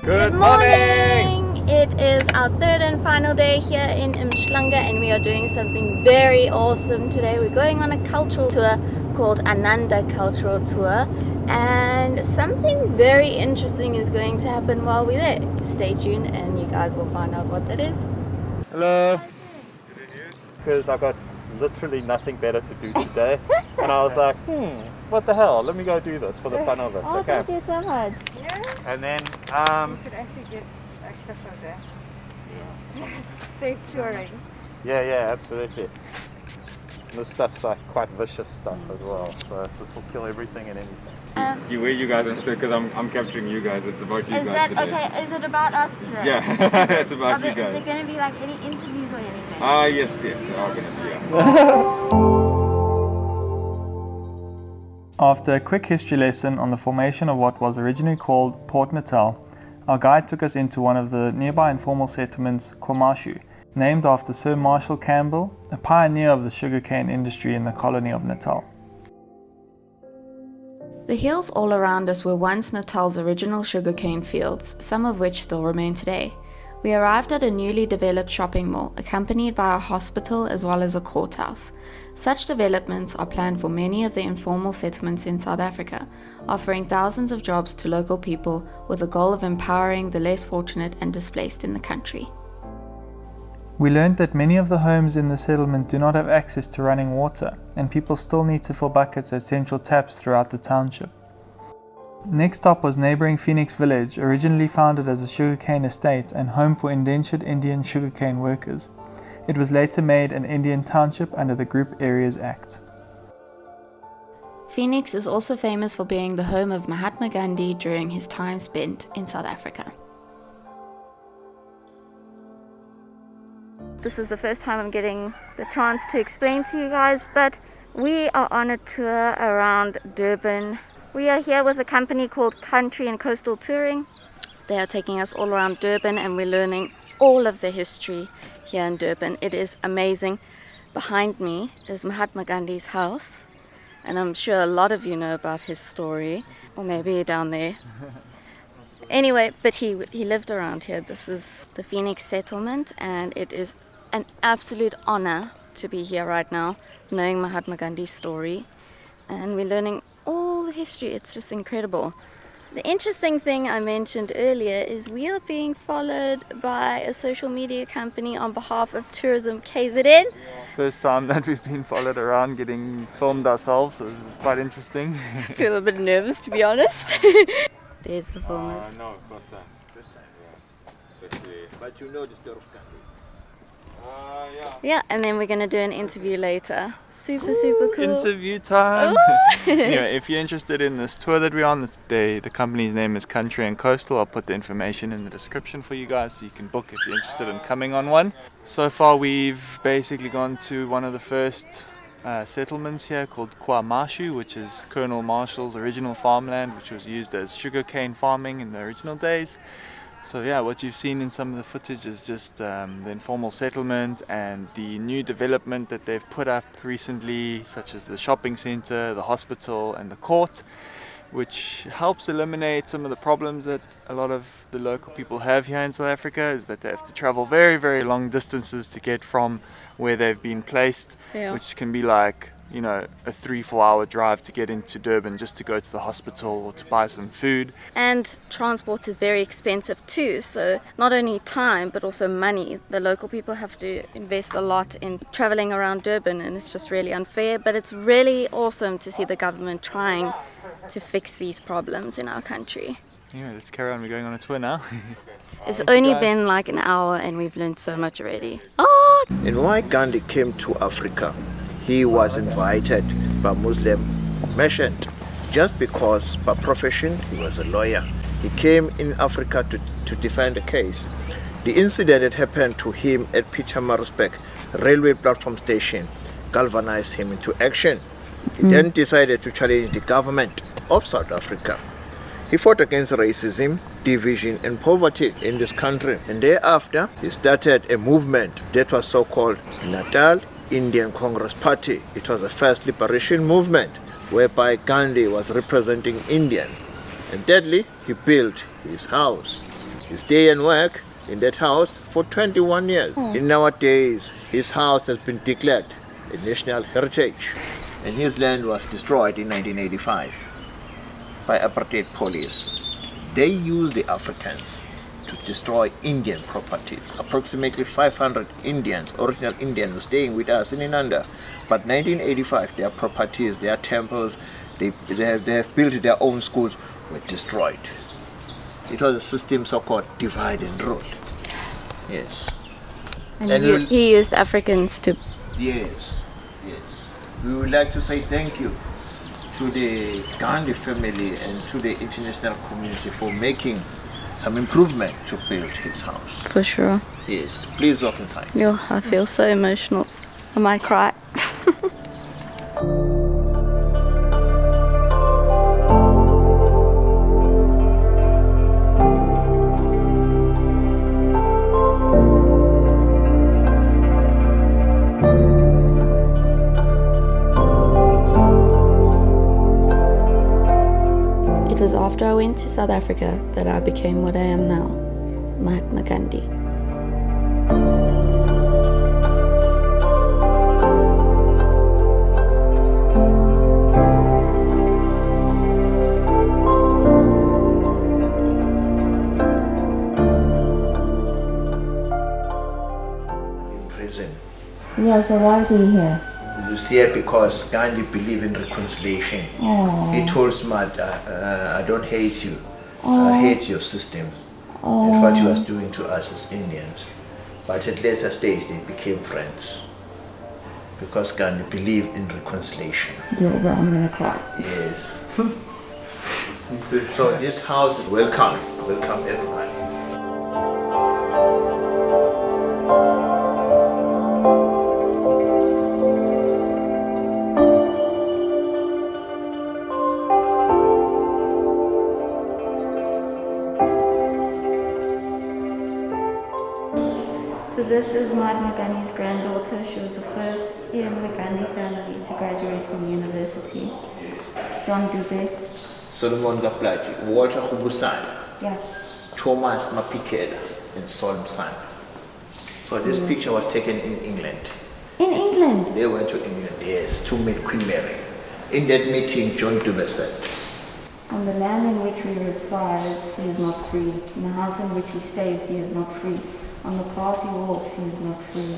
Good morning! It is our third and final day here in Umhlanga, and we are doing something very awesome today. We're going on a cultural tour called Inanda Cultural Tour, and something very interesting is going to happen while we're there. Stay tuned and you guys will find out what that is. Hello! Because I got literally nothing better to do today, and I was like, what the hell, let me go do this for the fun of it. Oh, okay. thank you so much. And then, You should actually get extra for that. Yeah. Safe touring. yeah, absolutely. This stuff's like quite vicious stuff as well, so this will kill everything and anything. Where you guys are interested, because I'm capturing you guys. It's about you Is guys that today. okay? Is it about us today? Yeah, it's about you Is there guys. going to be like any interviews or anything? Yes, there are going to be. Yeah. After a quick history lesson on the formation of what was originally called Port Natal, our guide took us into one of the nearby informal settlements, KwaMashu, named after Sir Marshall Campbell, a pioneer of the sugarcane industry in the colony of Natal. The hills all around us were once Natal's original sugarcane fields, some of which still remain today. We arrived at a newly developed shopping mall, accompanied by a hospital as well as a courthouse. Such developments are planned for many of the informal settlements in South Africa, offering thousands of jobs to local people with the goal of empowering the less fortunate and displaced in the country. We learned that many of the homes in the settlement do not have access to running water, and people still need to fill buckets at central taps throughout the township. Next stop was neighbouring Phoenix Village, originally founded as a sugarcane estate and home for indentured Indian sugarcane workers. It was later made an Indian township under the Group Areas Act. Phoenix is also famous for being the home of Mahatma Ghandi during his time spent in South Africa. This is the first time I'm getting the chance to explain to you guys, but we are on a tour around Durban. We are here with a company called Country and Coastal Touring. They are taking us all around Durban and we're learning all of the history here in Durban. It is amazing. Behind me is Mahatma Gandhi's house, and I'm sure a lot of you know about his story, or maybe down there. Anyway, but he lived around here. This is the Phoenix settlement, and it is an absolute honor to be here right now, knowing Mahatma Gandhi's story, and we're learning all the history. It's just incredible. The interesting thing I mentioned earlier is we are being followed by a social media company on behalf of Tourism KZN. First time that we've been followed around getting filmed ourselves, so this is quite interesting. I feel a bit nervous, to be honest. There's the filmers. No, first time. This time, yeah. But you know the story of Gandhi. Yeah, and then we're going to do an interview later. Super cool. Interview time! Anyway, if you're interested in this tour that we're on, the company's name is Country and Coastal. I'll put the information in the description for you guys so you can book if you're interested in coming on one. So far we've basically gone to one of the first settlements here called KwaMashu, which is Colonel Marshall's original farmland, which was used as sugarcane farming in the original days. So yeah, what you've seen in some of the footage is just the informal settlement and the new development that they've put up recently, such as the shopping centre, the hospital and the court, which helps eliminate some of the problems that a lot of the local people have here in South Africa, is that they have to travel very, very long distances to get from where they've been placed, which can be like, you know, a 3-4 hour drive to get into Durban just to go to the hospital or to buy some food. And transport is very expensive too, so not only time but also money. The local people have to invest a lot in traveling around Durban, and it's just really unfair, but it's really awesome to see the government trying to fix these problems in our country. Yeah, let's carry on. We're going on a tour now. It's only been like an hour and we've learned so much already. And why Gandhi came to Africa? He was invited by Muslim merchant just because by profession he was a lawyer. He came in Africa to defend a case. The incident that happened to him at Pietermaritzburg railway platform station galvanized him into action. He then decided to challenge the government of South Africa. He fought against racism, division and poverty in this country, and thereafter he started a movement that was so-called Natal Indian Congress Party. It was the first liberation movement whereby Gandhi was representing Indian, and thirdly he built his house. He stayed and worked in that house for 21 years. In nowadays, his house has been declared a national heritage. And his land was destroyed in 1985 by apartheid police. They used the Africans to destroy Indian properties. Approximately 500 Indians, original Indians, were staying with us in Inanda. But 1985, their properties, their temples, they have built their own schools, were destroyed. It was a system so-called divide and rule. Yes. And he used Africans to... Yes, yes. We would like to say thank you to the Gandhi family and to the international community for making some improvement to build his house. For sure. Yes, please walk inside. Yo, I feel so emotional. I might cry. It was after I went to South Africa that I became what I am now, Mahatma Ghandi. In prison. Yeah, so why is he here? He was here because Gandhi believed in reconciliation. He told Smart, I don't hate you. I hate your system. That's what he was doing to us as Indians. But at later stage, they became friends. Because Gandhi believed in reconciliation. Yo, bro, I'm gonna cry. Yes. So this house is welcome. Welcome everybody. So this is Mahatma Gandhi's granddaughter. She was the first in the Gandhi family to graduate from university. John Dube. Solomon Gaplaji, Walter Hubusana, Yeah. Thomas Mapikela, and Solomon San. So this picture was taken in England. In England. They went to England, yes, to meet Queen Mary. In that meeting, John Dube said, On the land in which he resides, he is not free. In the house in which he stays, he is not free. On the path he walks, he is not free.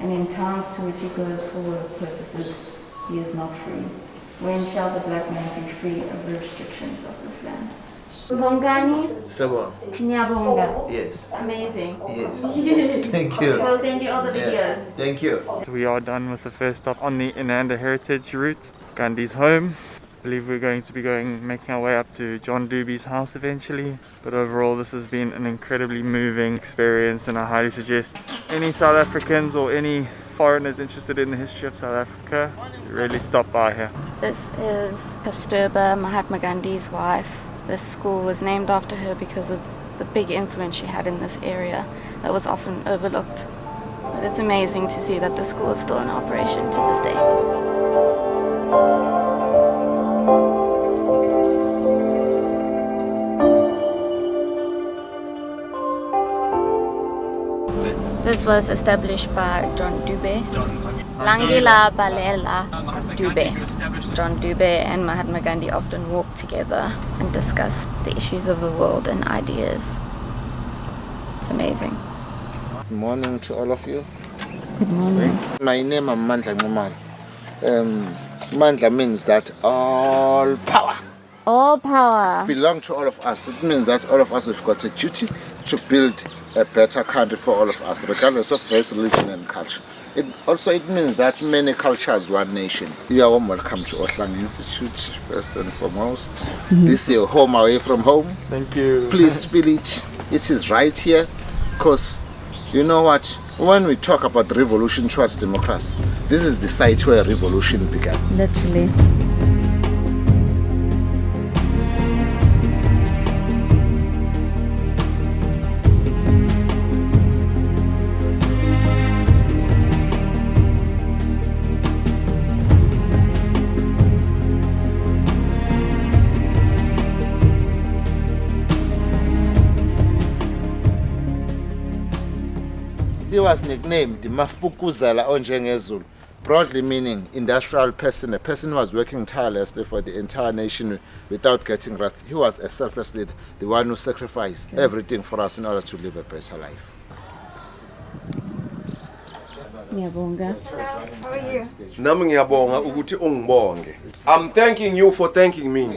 And in towns to which he goes for work purposes, he is not free. When shall the black man be free of the restrictions of this land? Bongani, Sabon, Nyabonga. yes, Amazing. yes. Yes. Thank you. We'll send you all the Yeah. videos. Thank you. We are done with the first stop on the Inanda Heritage route, Gandhi's home. I believe we're going to be making our way up to John Dube's house eventually. But overall, this has been an incredibly moving experience, and I highly suggest any South Africans or any foreigners interested in the history of South Africa to really stop by here. This is Kasturba, Mahatma Gandhi's wife. This school was named after her because of the big influence she had in this area that was often overlooked. But it's amazing to see that the school is still in operation to this day. This was established by John Dube. Langila Balela Dube. John Dube and Mahatma Gandhi often walked together and discussed the issues of the world and ideas. It's amazing. Good morning to all of you. Good morning. My name is Mandla Ngumal. Mandla means that all power All power. belongs to all of us. It means that all of us have got a duty to build a better country for all of us, regardless of race, religion and culture. It means that many cultures, one nation. You are warm welcome to Ohlang Institute, first and foremost. This is your home away from home. Thank you. Please feel it. It is right here, because you know what? When we talk about the revolution towards democracy, this is the site where revolution began. Literally. He was nicknamed Mafukuzela Onjengezulu, broadly meaning industrial person, a person who was working tirelessly for the entire nation without getting rest. He was a selfless leader, the one who sacrificed everything for us in order to live a better life. Ngiyabonga. How are you? Nami ngiyabonga ukuthi ungibonge. I'm thanking you for thanking me.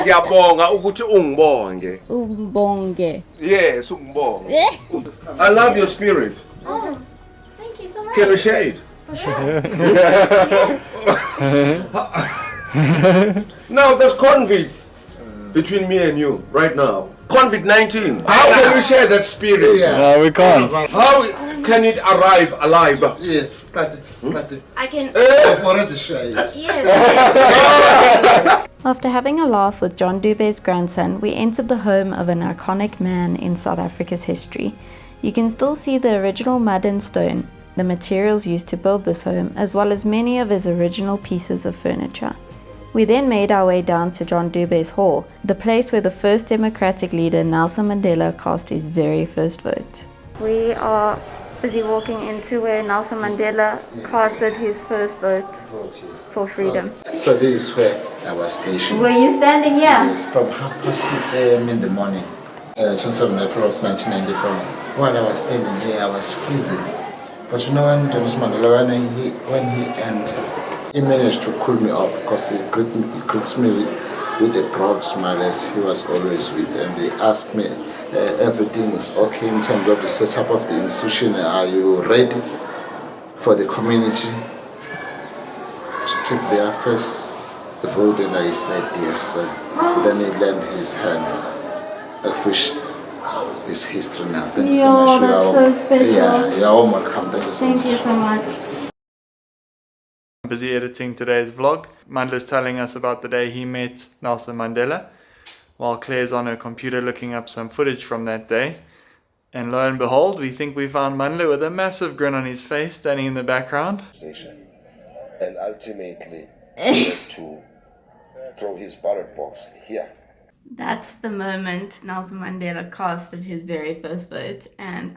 Ngiyabonga ukuthi ungibonge. Ubonge. Yes, ungibonge. I love your spirit. Oh, thank you so much. Can we share it? Now there's conflict between me and you right now. COVID-19. How can we share that spirit? No, we can't. How can it arrive alive? Yes, cut it. I can. I've already shared it. Yes. After having a laugh with John Dube's grandson, we entered the home of an iconic man in South Africa's history. You can still see the original mud and stone, the materials used to build this home, as well as many of his original pieces of furniture. We then made our way down to John Dube's hall, the place where the first democratic leader Nelson Mandela cast his very first vote. We are busy walking into where Nelson Mandela casted his first vote for freedom. So this is where I was stationed. Were you standing here? Yes, from 6:30 a.m. in the morning, 27 April of 1994. While I was standing here, I was freezing. But you know, when Nelson Mandela, when he entered, he managed to cool me off because he greets me with a broad smile as he was always with. And they asked me, everything is okay in terms of the setup of the institution. Are you ready for the community to take their first vote? And I said yes. Then he lent his hand, of which is history now. Thank you so much. That's so special. Yeah, you're all welcome. Thank you so much. Thank you so much. Busy editing today's vlog. Mandela's telling us about the day he met Nelson Mandela, while Claire's on her computer looking up some footage from that day. And lo and behold, we think we found Mandela with a massive grin on his face standing in the background. And ultimately to throw his ballot box here. That's the moment Nelson Mandela casted his very first vote, and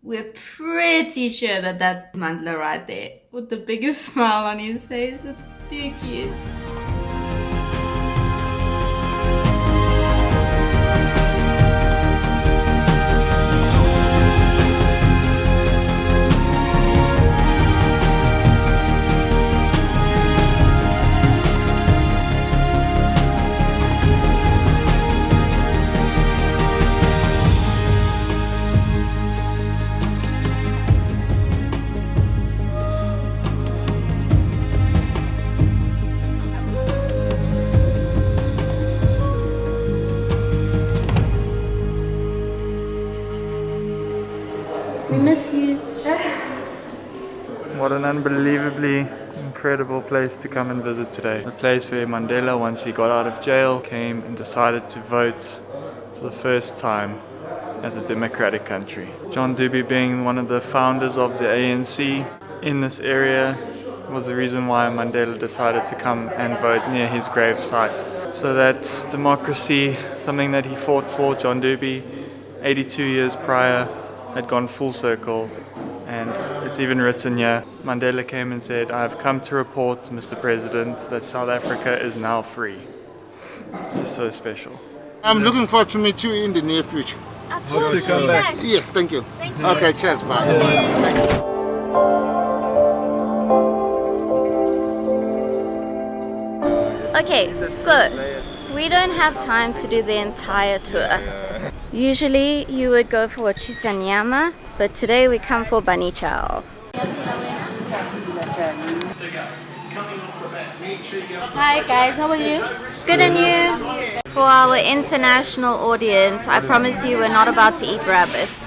we're pretty sure that that's Mandela right there with the biggest smile on his face. It's too cute. We miss you. What an unbelievably incredible place to come and visit today. The place where Mandela, once he got out of jail, came and decided to vote for the first time as a democratic country. John Dube, being one of the founders of the ANC in this area, was the reason why Mandela decided to come and vote near his grave site. So that democracy, something that he fought for, John Dube, 82 years prior, had gone full circle. And it's even written here, Mandela came and said, "I have come to report, Mr. President, that South Africa is now free." Just so special. I'm looking forward to meet you in the near future. Of course, to come back. Yes, thank you. Thank you. Okay, cheers, bye. Thank you. Okay, so we don't have time to do the entire tour. Usually you would go for chisanyama, but today we come for bunny chow. Hi guys, how are you? Good, and you? For our international audience, I promise you we're not about to eat rabbits.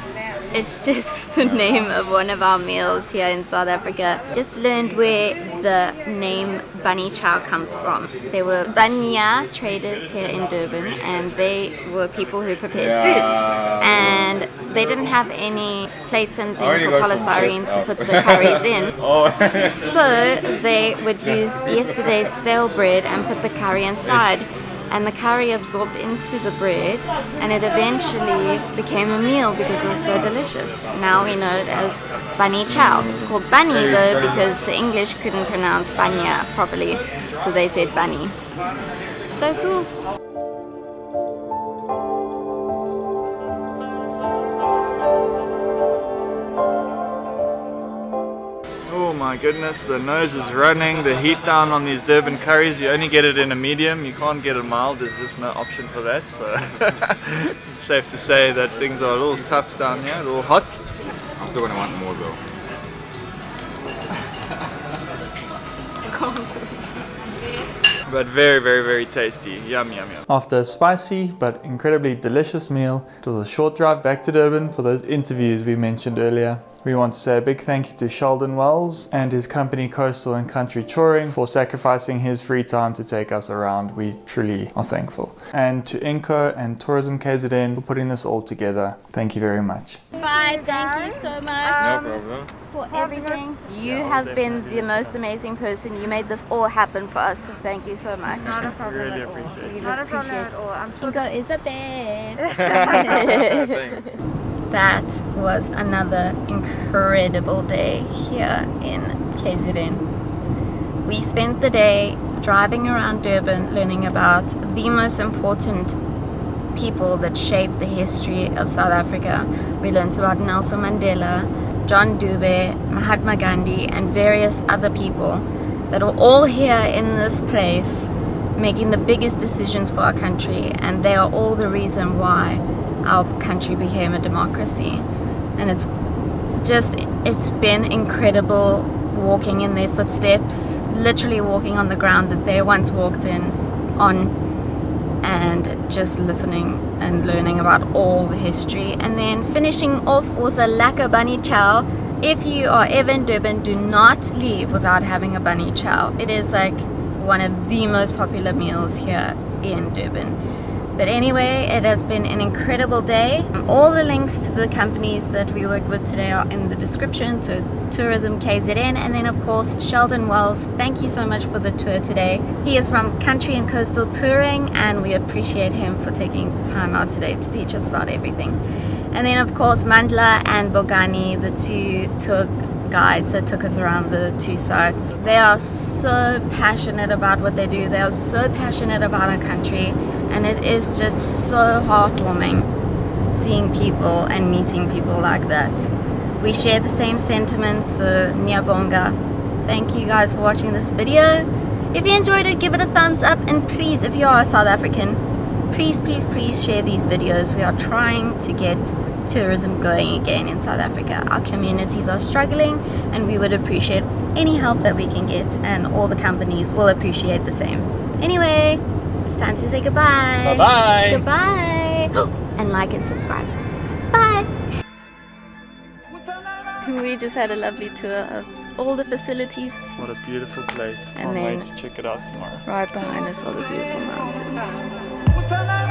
It's just the name of one of our meals here in South Africa. Just learned where the name bunny chow comes from. They were banya traders here in Durban, and they were people who prepared food. And they didn't have any plates and things or polystyrene to put the curries in. So they would use yesterday's stale bread and put the curry inside. and the curry absorbed into the bread, and it eventually became a meal because it was so delicious. Now we know it as bunny chow. It's called bunny though because the English couldn't pronounce banya properly, so they said bunny. So cool. Oh my goodness, the nose is running, the heat down on these Durban curries, you only get it in a medium, you can't get a mild, there's just no option for that, so it's safe to say that things are a little tough down here, a little hot. I'm still gonna want more though. But very, very, very tasty. Yum, yum, yum. After a spicy but incredibly delicious meal, it was a short drive back to Durban for those interviews we mentioned earlier. We want to say a big thank you to Sheldon Wells and his company Coastal and Country Touring for sacrificing his free time to take us around. We truly are thankful. And to Inco and Tourism KZN for putting this all together. Thank you very much. Bye, thank you so much. No problem. For everything. You have been the most amazing person. You made this all happen for us, so thank you so much. Not a problem Really at all. appreciate it. Not a problem at all. I'm sure Ingo is the best. Thanks. That was another incredible day here in KZN. We spent the day driving around Durban learning about the most important people that shaped the history of South Africa. We learned about Nelson Mandela, John Dube, Mahatma Ghandi, and various other people that are all here in this place making the biggest decisions for our country, and they are all the reason why our country became a democracy. And it's been incredible walking in their footsteps, literally walking on the ground that they once walked on, and just listening and learning about all the history, and then finishing off with a lekker bunny chow. If you are ever in Durban, do not leave without having a bunny chow. It is like one of the most popular meals here in Durban. But anyway, it has been an incredible day. All the links to the companies that we worked with today are in the description, so Tourism KZN, and then of course Sheldon Wells. Thank you so much for the tour today. He is from Country and Coastal Touring, and we appreciate him for taking the time out today to teach us about everything. And then of course Mandla and Bongani, the two tour guides that took us around the two sites. They are so passionate about what they do. They are so passionate about our country, and it is just so heartwarming seeing people and meeting people like that. We share the same sentiments, so Nyabonga. Thank you guys for watching this video. If you enjoyed it, give it a thumbs up, and please, if you are a South African, please share these videos. We are trying to get tourism going again in South Africa. Our communities are struggling, and we would appreciate any help that we can get, and all the companies will appreciate the same. Anyway, it's time to say goodbye. Bye-bye. Goodbye. And like and subscribe. Bye. We just had a lovely tour of all the facilities. What a beautiful place. And Can't then wait to check it out tomorrow. right behind us are the beautiful mountains.